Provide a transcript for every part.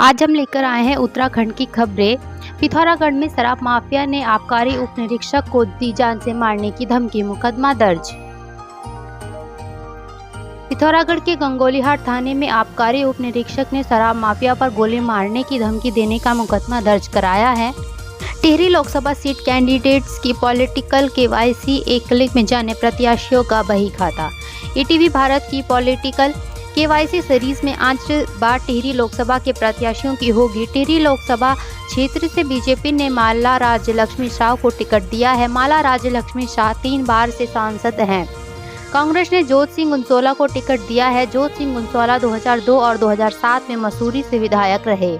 आज हम लेकर आए हैं उत्तराखंड की खबरें। पिथौरागढ़ में शराब माफिया ने आबकारी उप निरीक्षक को दी जान से मारने की धमकी, मुकदमा दर्ज। पिथौरागढ़ के गंगोलीहाट थाने में आबकारी उप निरीक्षक ने शराब माफिया पर गोली मारने की धमकी देने का मुकदमा दर्ज कराया है। टिहरी लोकसभा सीट कैंडिडेट्स की पॉलिटिकल केवाईसी एक क्लिक में जाने प्रत्याशियों का बही खाता। ईटीवी भारत की पॉलिटिकल केवाईसी सीरीज में आज बार टिहरी लोकसभा के प्रत्याशियों की होगी। टिहरी लोकसभा क्षेत्र से बीजेपी ने माला राज्य लक्ष्मी शाह को टिकट दिया है। माला राज्य लक्ष्मी शाह 3 बार से सांसद हैं। कांग्रेस ने जोत सिंह गुंसोला को टिकट दिया है। जोत सिंह गुंसोला 2002 और 2007 में मसूरी से विधायक रहे।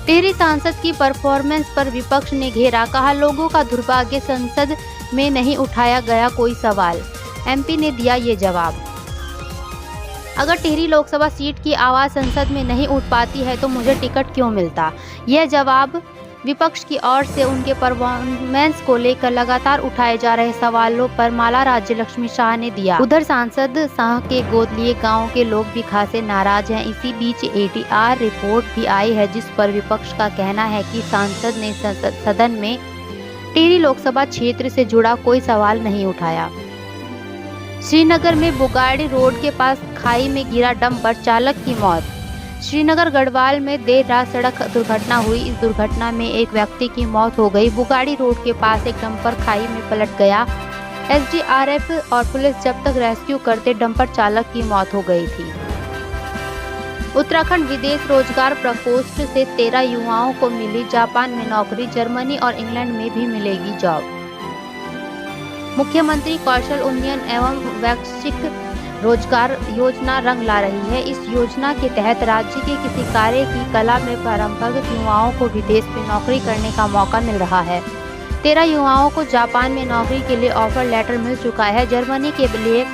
टिहरी सांसद की परफॉर्मेंस पर विपक्ष ने घेरा, कहा लोगों का दुर्भाग्य, संसद में नहीं उठाया गया कोई सवाल। एमपी ने दिया ये जवाब, अगर टिहरी लोकसभा सीट की आवाज संसद में नहीं उठ पाती है तो मुझे टिकट क्यों मिलता। यह जवाब विपक्ष की ओर से उनके परफॉर्मेंस को लेकर लगातार उठाए जा रहे सवालों पर माला राज्य लक्ष्मी शाह ने दिया। उधर सांसद शाह के गोद लिए गांव के लोग भी खासे नाराज हैं। इसी बीच एडीआर रिपोर्ट भी आई है जिस पर विपक्ष का कहना है कि सांसद ने सदन में टिहरी लोकसभा क्षेत्र से जुड़ा कोई सवाल नहीं उठाया। श्रीनगर में बुगाड़ी रोड के पास खाई में गिरा डंपर, चालक की मौत। श्रीनगर गढ़वाल में देर रात सड़क दुर्घटना हुई। इस दुर्घटना में एक व्यक्ति की मौत हो गई। बुगाड़ी रोड के पास एक डंपर खाई में पलट गया। एसडीआरएफ और पुलिस जब तक रेस्क्यू करते डंपर चालक की मौत हो गई थी। उत्तराखंड विदेश रोजगार प्रकोष्ठ से 13 युवाओं को मिली जापान में नौकरी, जर्मनी और इंग्लैंड में भी मिलेगी जॉब। मुख्यमंत्री कौशल उन्नयन एवं वैश्विक रोजगार योजना रंग ला रही है। इस योजना के तहत राज्य के किसी कार्य की कला में परंपरागत युवाओं को विदेश में नौकरी करने का मौका मिल रहा है। 13 युवाओं को जापान में नौकरी के लिए ऑफर लेटर मिल चुका है। जर्मनी के लिए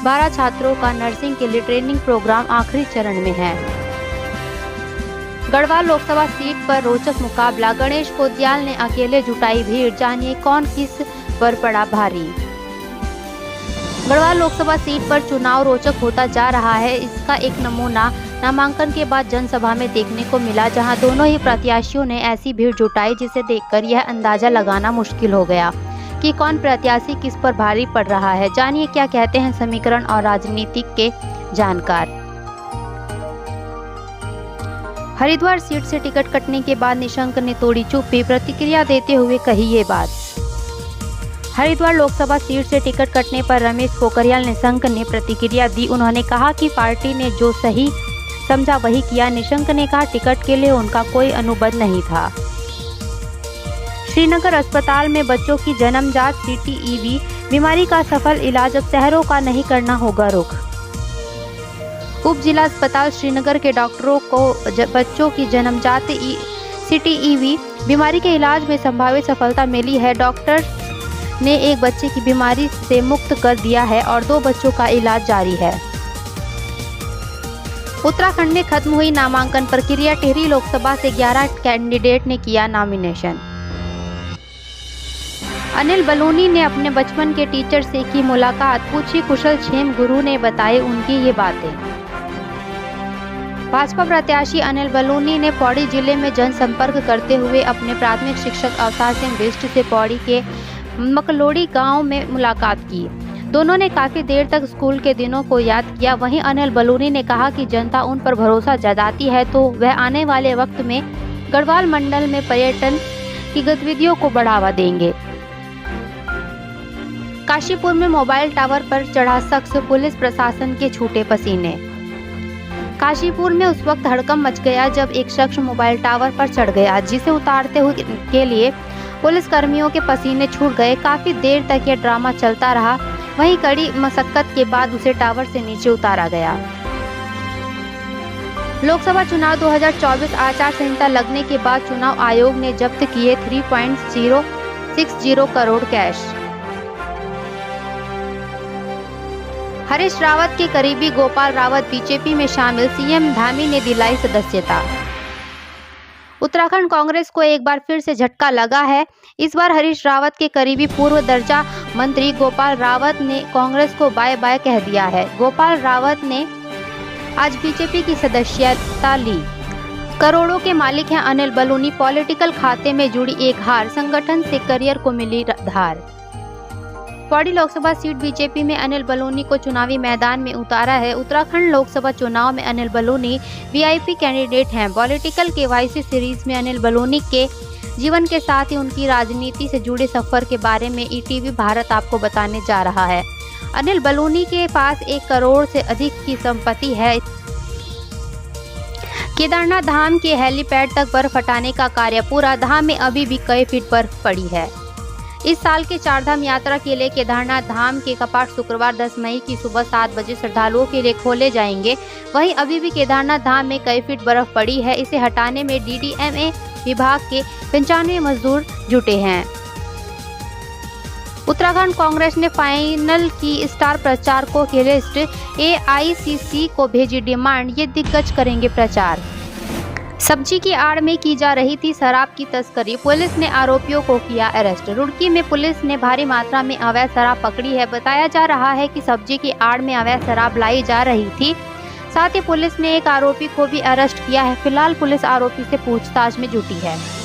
12 छात्रों का नर्सिंग के लिए ट्रेनिंग प्रोग्राम आखिरी चरण में है। गढ़वाल लोकसभा सीट पर रोचक मुकाबला, गणेश कोदियाल ने अकेले जुटाई भीड़, जानिए कौन किस पर पड़ा भारी। गढ़वाल लोकसभा सीट पर चुनाव रोचक होता जा रहा है। इसका एक नमूना नामांकन के बाद जनसभा में देखने को मिला, जहां दोनों ही प्रत्याशियों ने ऐसी भीड़ जुटाई जिसे देखकर यह अंदाजा लगाना मुश्किल हो गया कि कौन प्रत्याशी किस पर भारी पड़ रहा है। जानिए क्या कहते हैं समीकरण और राजनीतिक के जानकार। हरिद्वार सीट से टिकट कटने के बाद निशंक ने तोड़ी चुप्पी, प्रतिक्रिया देते हुए कही ये बात। हरिद्वार लोकसभा सीट से टिकट कटने पर रमेश पोखरियाल निशंक ने प्रतिक्रिया दी। उन्होंने कहा कि पार्टी ने जो सही समझा वही किया। निशंक ने कहा टिकट के लिए उनका कोई अनुबंध नहीं था। श्रीनगर अस्पताल में बच्चों की जन्मजात CTEV बीमारी का सफल इलाज, अब शहरों का नहीं करना होगा रुख। उप जिला अस्पताल श्रीनगर के डॉक्टरों को बच्चों की जन्मजात CTEV बीमारी के इलाज में संभावित सफलता मिली है। डॉक्टर ने एक बच्चे की बीमारी से मुक्त कर दिया है और 2 बच्चों का इलाज जारी है। उत्तराखंड में खत्म हुई नामांकन प्रक्रिया, टिहरी लोकसभा से 11 कैंडिडेट ने किया नॉमिनेशन। अनिल बलूनी ने अपने बचपन के टीचर से की मुलाकात, पूछी कुशल क्षेम, गुरु ने बताई उनकी ये बातें। भाजपा प्रत्याशी अनिल बलूनी ने पौड़ी जिले में जनसंपर्क करते हुए अपने प्राथमिक शिक्षक अवतार सिंह बिष्ट से पौड़ी के मकलोड़ी गांव में मुलाकात की। दोनों ने काफी देर तक स्कूल के दिनों को याद किया। वहीं अनिल बलूनी ने कहा कि जनता उन पर भरोसा जताती है तो वह आने वाले वक्त में गढ़वाल मंडल में पर्यटन की गतिविधियों को बढ़ावा देंगे। काशीपुर में मोबाइल टावर पर चढ़ा शख्स, पुलिस प्रशासन के छूटे पसीने। काशीपुर में उस वक्त हड़कंप मच गया जब एक शख्स मोबाइल टावर पर चढ़ गया, जिसे उतारते हुए के लिए पुलिस कर्मियों के पसीने छूट गए। काफी देर तक यह ड्रामा चलता रहा। वहीं कड़ी मशक्कत के बाद उसे टावर से नीचे उतारा गया। लोकसभा चुनाव 2024 आचार संहिता लगने के बाद चुनाव आयोग ने जब्त किए 3.060 करोड़ कैश। हरीश रावत के करीबी गोपाल रावत बीजेपी में शामिल, सीएम धामी ने दिलाई सदस्यता। उत्तराखंड कांग्रेस को एक बार फिर से झटका लगा है। इस बार हरीश रावत के करीबी पूर्व दर्जा मंत्री गोपाल रावत ने कांग्रेस को बाय बाय कह दिया है। गोपाल रावत ने आज बीजेपी की सदस्यता ली। करोड़ों के मालिक हैं अनिल बलूनी, पॉलिटिकल खाते में जुड़ी एक हार, संगठन से करियर को मिली धार। पौड़ी लोकसभा सीट बीजेपी में अनिल बलूनी को चुनावी मैदान में उतारा है। उत्तराखंड लोकसभा चुनाव में अनिल बलूनी वीआईपी कैंडिडेट हैं। पॉलिटिकल केवाईसी सीरीज में अनिल बलूनी के जीवन के साथ ही उनकी राजनीति से जुड़े सफर के बारे में ईटीवी भारत आपको बताने जा रहा है। अनिल बलूनी के पास 1 करोड़ से अधिक की संपत्ति है। केदारनाथ धाम के हेलीपैड तक बर्फ हटाने का कार्य पूरा, धाम में अभी भी कई फीट बर्फ पड़ी है। इस साल के चारधाम यात्रा के लिए केदारनाथ धाम के कपाट शुक्रवार 10 मई की सुबह 7 बजे श्रद्धालुओं के लिए खोले जाएंगे। वहीं अभी भी केदारनाथ धाम में कई फीट बर्फ पड़ी है। इसे हटाने में डीडीएमए विभाग के 95 मजदूर जुटे हैं। उत्तराखंड कांग्रेस ने फाइनल की स्टार प्रचारकों की लिस्ट, एआईसीसी को भेजी डिमांड, ये दिग्गज करेंगे प्रचार। सब्जी की आड़ में की जा रही थी शराब की तस्करी, पुलिस ने आरोपियों को किया अरेस्ट। रुड़की में पुलिस ने भारी मात्रा में अवैध शराब पकड़ी है। बताया जा रहा है कि सब्जी की आड़ में अवैध शराब लाई जा रही थी। साथ ही पुलिस ने एक आरोपी को भी अरेस्ट किया है। फिलहाल पुलिस आरोपी से पूछताछ में जुटी है।